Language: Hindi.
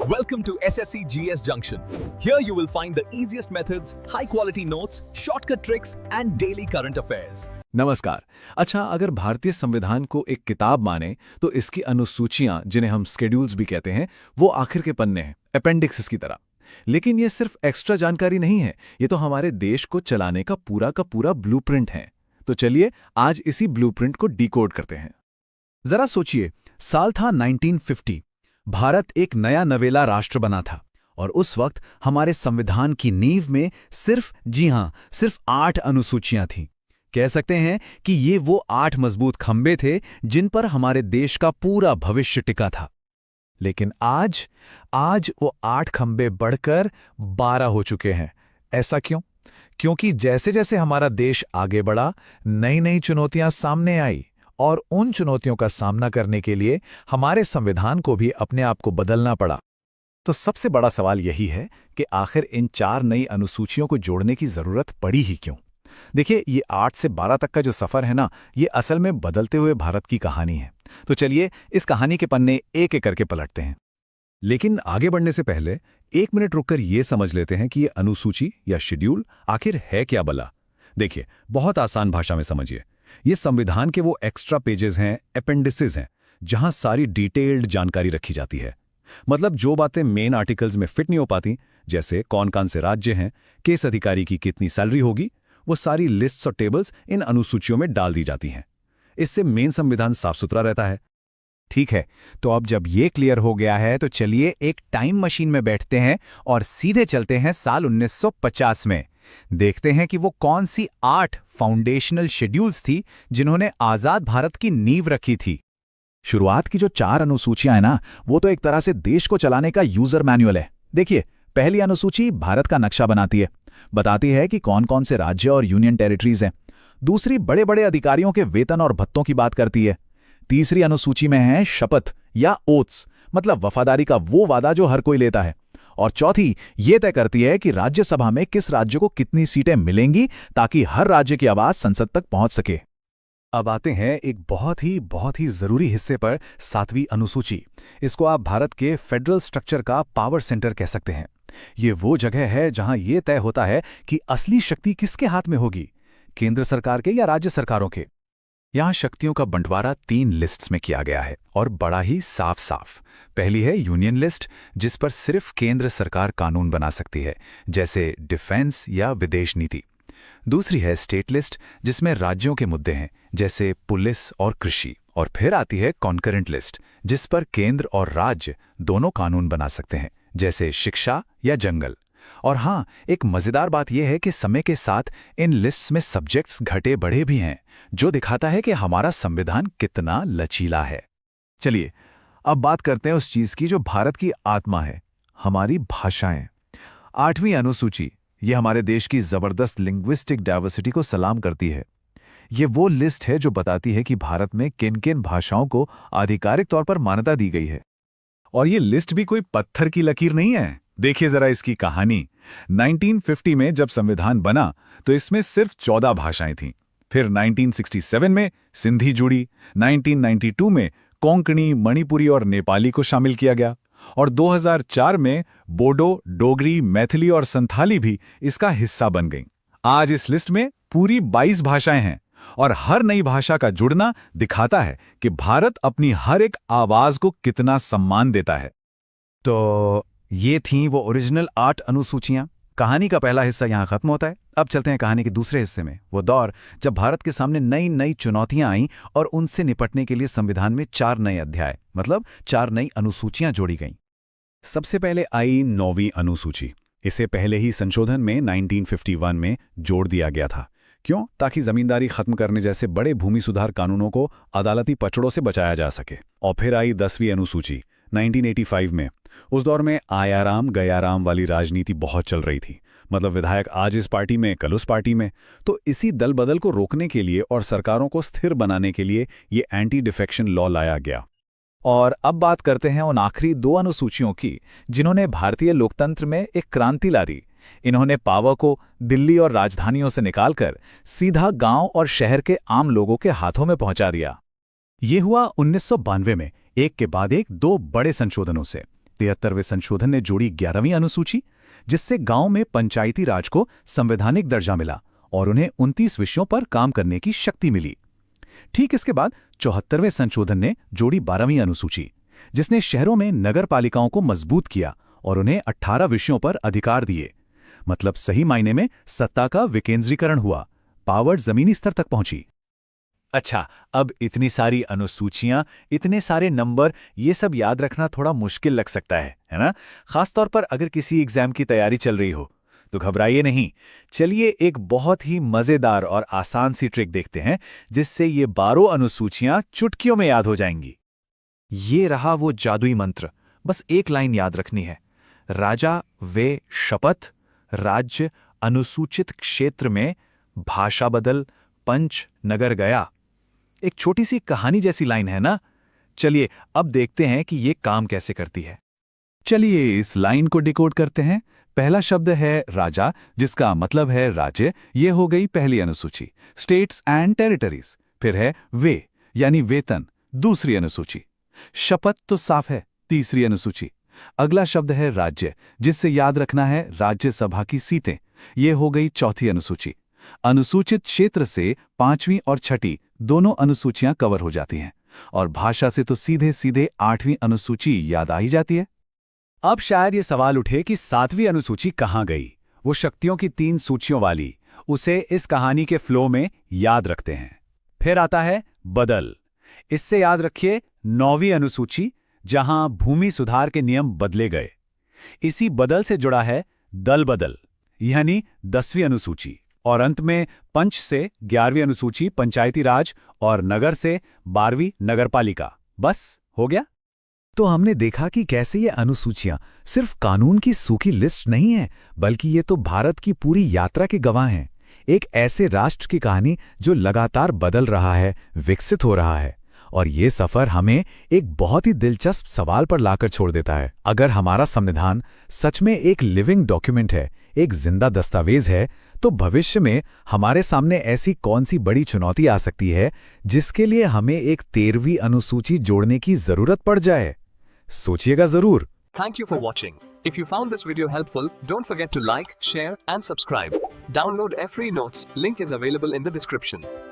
Welcome to SSC GS Junction. Here you will find the easiest methods, high quality notes, shortcut tricks and daily current affairs. नमस्कार। अच्छा, अगर भारतीय संविधान को एक किताब माने तो इसकी अनुसूचियां, जिन्हें हम स्केड्यूल्स भी कहते हैं, वो आखिर के पन्ने हैं, अपेंडिक्स की तरह। लेकिन ये सिर्फ एक्स्ट्रा जानकारी नहीं है, ये तो हमारे देश को चलाने का पूरा ब्लूप्रिंट है। तो चलिए आज इसी ब्लूप्रिंट को डिकोड करते हैं। जरा सोचिए, साल था 1950। भारत एक नया नवेला राष्ट्र बना था और उस वक्त हमारे संविधान की नींव में सिर्फ 8 अनुसूचियां थीं। कह सकते हैं कि ये वो 8 मजबूत खंबे थे जिन पर हमारे देश का पूरा भविष्य टिका था। लेकिन आज वो 8 खंबे बढ़कर 12 हो चुके हैं। ऐसा क्यों? क्योंकि जैसे जैसे हमारा देश आगे बढ़ा, नई नई चुनौतियां सामने आई और उन चुनौतियों का सामना करने के लिए हमारे संविधान को भी अपने आप को बदलना पड़ा। तो सबसे बड़ा सवाल यही है कि आखिर इन 4 नई अनुसूचियों को जोड़ने की जरूरत पड़ी ही क्यों? देखिए, ये 8 से 12 तक का जो सफर है ना, ये असल में बदलते हुए भारत की कहानी है। तो चलिए इस कहानी के पन्ने एक एक करके पलटते हैं। लेकिन आगे बढ़ने से पहले 1 मिनट रुककर ये समझ लेते हैं कि ये अनुसूची या शेड्यूल आखिर है क्या भला। देखिए, बहुत आसान भाषा में समझिए। ये संविधान के वो एक्स्ट्रा पेजेस हैं, अपेंडिसेस हैं, जहां सारी डिटेल्ड जानकारी रखी जाती है। मतलब जो बातें मेन आर्टिकल्स में फिट नहीं हो पाती, जैसे कौन कौन से राज्य हैं, किस अधिकारी की कितनी सैलरी होगी, वो सारी लिस्ट्स और टेबल्स इन अनुसूचियों में डाल दी जाती हैं। इससे मेन संविधान साफ सुथरा रहता है। ठीक है, तो अब जब ये क्लियर हो गया है तो चलिए एक टाइम मशीन में बैठते हैं और सीधे चलते हैं साल 1950 में। देखते हैं कि वो कौन सी 8 फाउंडेशनल शेड्यूल्स थी जिन्होंने आजाद भारत की नींव रखी थी। शुरुआत की जो 4 अनुसूचियां हैं ना, वो तो एक तरह से देश को चलाने का यूजर मैनुअल है। देखिए, पहली अनुसूची भारत का नक्शा बनाती है, बताती है कि कौन कौन से राज्य और यूनियन टेरिटरीज हैं। दूसरी बड़े बड़े अधिकारियों के वेतन और भत्तों की बात करती है। तीसरी अनुसूची में है शपथ या ओथ्स, मतलब वफादारी का वो वादा जो हर कोई लेता है। और चौथी ये तय करती है कि राज्यसभा में किस राज्य को कितनी सीटें मिलेंगी ताकि हर राज्य की आवाज संसद तक पहुंच सके। अब आते हैं एक बहुत ही जरूरी हिस्से पर, 7वीं अनुसूची। इसको आप भारत के फेडरल स्ट्रक्चर का पावर सेंटर कह सकते हैं। ये वो जगह है जहां ये तय होता है कि असली शक्ति किसके हाथ में होगी, केंद्र सरकार के या राज्य सरकारों के। यहां शक्तियों का बंटवारा 3 लिस्ट्स में किया गया है और बड़ा ही साफ। पहली है यूनियन लिस्ट, जिस पर सिर्फ केंद्र सरकार कानून बना सकती है, जैसे डिफेंस या विदेश नीति। दूसरी है स्टेट लिस्ट, जिसमें राज्यों के मुद्दे हैं, जैसे पुलिस और कृषि। और फिर आती है कॉन्करेंट लिस्ट, जिस पर केंद्र और राज्य दोनों कानून बना सकते हैं, जैसे शिक्षा या जंगल। और हाँ, एक मजेदार बात यह है कि समय के साथ इन लिस्ट्स में सब्जेक्ट्स घटे बढ़े भी हैं, जो दिखाता है कि हमारा संविधान कितना लचीला है। चलिए अब बात करते हैं उस चीज की जो भारत की आत्मा है, हमारी भाषाएं। 8वीं अनुसूची ये हमारे देश की जबरदस्त लिंग्विस्टिक डाइवर्सिटी को सलाम करती है। ये वो लिस्ट है जो बताती है कि भारत में किन किन भाषाओं को आधिकारिक तौर पर मान्यता दी गई है। और ये लिस्ट भी कोई पत्थर की लकीर नहीं है। देखिए जरा इसकी कहानी। 1950 में जब संविधान बना तो इसमें सिर्फ 14 भाषाएं थीं। फिर 1967 में सिंधी जुड़ी, 1992 में कोंकणी, मणिपुरी और नेपाली को शामिल किया गया और 2004 में बोडो, डोगरी, मैथिली और संथाली भी इसका हिस्सा बन गईं। आज इस लिस्ट में पूरी 22 भाषाएं हैं और हर नई भाषा का जुड़ना दिखाता है कि भारत अपनी हर एक आवाज को कितना सम्मान देता है। तो ये थीं वो ओरिजिनल 8 अनुसूचियां। कहानी का पहला हिस्सा यहाँ खत्म होता है। अब चलते हैं कहानी के दूसरे हिस्से में, वो दौर जब भारत के सामने नई नई चुनौतियां आईं और उनसे निपटने के लिए संविधान में 4 नए अध्याय, मतलब 4 नई अनुसूचियां जोड़ी गईं। सबसे पहले आई 9वीं अनुसूची। इसे पहले ही संशोधन में 1951 में जोड़ दिया गया था। क्यों? ताकि जमींदारी खत्म करने जैसे बड़े भूमि सुधार कानूनों को अदालती पचड़ों से बचाया जा सके। और फिर आई 10वीं अनुसूची 1985 में। उस दौर में आयाराम गयाराम वाली राजनीति बहुत चल रही थी, मतलब विधायक आज इस पार्टी में कल उस पार्टी में। तो इसी दल बदल को रोकने के लिए और सरकारों को स्थिर बनाने के लिए ये एंटी डिफेक्शन लॉ लाया गया। और अब बात करते हैं उन आखिरी 2 अनुसूचियों की जिन्होंने भारतीय लोकतंत्र में एक क्रांति ला दी। इन्होंने पावर को दिल्ली और राजधानियों से निकालकर सीधा गांव और शहर के आम लोगों के हाथों में पहुंचा दिया। ये हुआ 1992 में, एक के बाद एक 2 बड़े संशोधनों से। 73वें संशोधन ने जोड़ी 11वीं अनुसूची, जिससे गांव में पंचायती राज को संवैधानिक दर्जा मिला और उन्हें 29 विषयों पर काम करने की शक्ति मिली। ठीक इसके बाद 74वें संशोधन ने जोड़ी 12वीं अनुसूची, जिसने शहरों में नगर पालिकाओं को मजबूत किया और उन्हें 18 विषयों पर अधिकार दिए। मतलब सही मायने में सत्ता का विकेंद्रीकरण हुआ, पावर जमीनी स्तर तक पहुंची। अच्छा, अब इतनी सारी अनुसूचियां, इतने सारे नंबर, ये सब याद रखना थोड़ा मुश्किल लग सकता है ना? खासतौर पर अगर किसी एग्जाम की तैयारी चल रही हो। तो घबराइए नहीं, चलिए एक बहुत ही मजेदार और आसान सी ट्रिक देखते हैं, जिससे ये 12 अनुसूचियां चुटकियों में याद हो जाएंगी। ये रहा वो जादुई मंत्र, बस एक लाइन याद रखनी है। राजा वे शपथ, राज्य अनुसूचित क्षेत्र में, भाषा बदल, पंच नगर गया। एक छोटी सी कहानी जैसी लाइन है ना? चलिए अब देखते हैं कि ये काम कैसे करती है। चलिए इस लाइन को डिकोड करते हैं। पहला शब्द है राजा, जिसका मतलब है राज्य, ये हो गई पहली अनुसूची, स्टेट्स एंड टेरिटरीज। फिर है वे यानी वेतन, दूसरी अनुसूची। शपथ तो साफ है, तीसरी अनुसूची। अगला शब्द है राज्य, जिससे याद रखना है राज्यसभा की सीटें, ये हो गई चौथी अनुसूची। अनुसूचित क्षेत्र से 5वीं और 6ठी दोनों अनुसूचियां कवर हो जाती हैं, और भाषा से तो सीधे सीधे 8वीं अनुसूची याद आ ही जाती है। अब शायद ये सवाल उठे कि 7वीं अनुसूची कहाँ गई, वो शक्तियों की 3 सूचियों वाली। उसे इस कहानी के फ्लो में याद रखते हैं। फिर आता है बदल। इससे याद रखिए 9वीं अनुसूची, जहां भूमि सुधार के नियम बदले गए। इसी बदल से जुड़ा है दल बदल, यानी 10वीं अनुसूची। और अंत में पंच से 11वीं अनुसूची पंचायती राज, और नगर से 12वीं नगरपालिका। बस हो गया। तो हमने देखा कि कैसे ये अनुसूचियां सिर्फ कानून की सूखी लिस्ट नहीं है, बल्कि ये तो भारत की पूरी यात्रा के गवाह हैं। एक ऐसे राष्ट्र की कहानी जो लगातार बदल रहा है, विकसित हो रहा है। और ये सफर हमें एक बहुत ही दिलचस्प सवाल पर लाकर छोड़ देता है। अगर हमारा संविधान सच में एक लिविंग डॉक्यूमेंट है, एक जिंदा दस्तावेज है, तो भविष्य में हमारे सामने ऐसी कौन सी बड़ी चुनौती आ सकती है जिसके लिए हमें एक 13वीं अनुसूची जोड़ने की जरूरत पड़ जाए? सोचिएगा जरूर। Thank you for watching. If you found this video helpful, don't forget to like, share and subscribe. Download free notes. Link is available in the description.